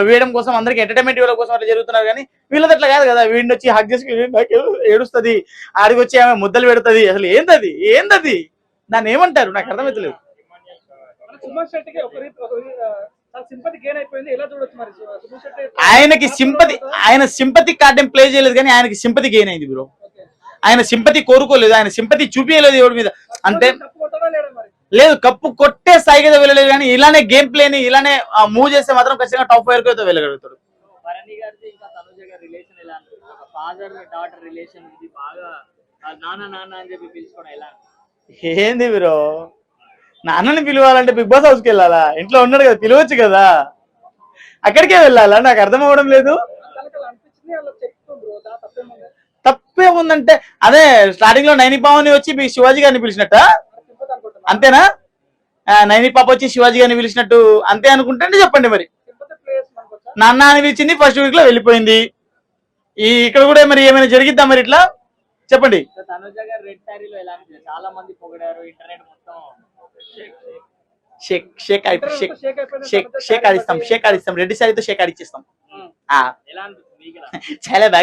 వేయడం కోసం అందరికి ఎంటర్టైన్మెంట్ ఇవ్వడం కోసం అట్లా జరుగుతున్నారు కానీ వీళ్ళది అట్లా కాదు కదా. వీడిని వచ్చి హక్ చేసి నాకు ఏడుస్తుంది, ఆడికి వచ్చి ఆమె ముద్దలు పెడుతుంది. అసలు ఏందది దాన్ని ఏమంటారు నాకు అర్థమవుతలేదు. ఆయన సింపతి కార్డ్ ప్లే చేయలేదు కానీ ఆయనకి సింపతి గెయిన్ అయింది బ్రో. ఆయన సింపతి కోరుకోలేదు, ఆయన సింపతి చూపించలేదు ఎవరి మీద. అంటే లేదు, కప్పు కొట్టే స్థాయికి అయితే వెళ్ళలేదు కానీ ఇలానే గేమ్ ప్లేని ఇలానే మూవ్ చేస్తే మాత్రం ఖచ్చితంగా టాప్ 5 అయితే వెళ్ళగలుగుతాడు. ఏంది బ్రో, నాన్నని పిలవాలంటే బిగ్ బాస్ హౌస్కి వెళ్ళాలా? ఇంట్లో ఉన్నాడు కదా, పిలవచ్చు కదా, అక్కడికే వెళ్ళాలా? నాకు అర్థం అవ్వడం లేదు. తప్పే ఉందంటే అదే స్టార్టింగ్ లో నైని పావని వచ్చి మీ శివాజీ గారిని పిలిచినట్ట అంతేనా? నైని పాప వచ్చి శివాజీ గారిని పిలిచినట్టు అంతే అనుకుంటే చెప్పండి. మరి నాన్న అని పిలిచింది, ఫస్ట్ వీక్ లో వెళ్ళిపోయింది. ఇక్కడ కూడా మరి ఏమైనా జరిగిద్దా మరి ఇట్లా చెప్పండి. షేక్ ఆడిస్తాం రెడ్డి సారితో షేక్ ఆడిచ్చేస్తాం. చాలా బాగా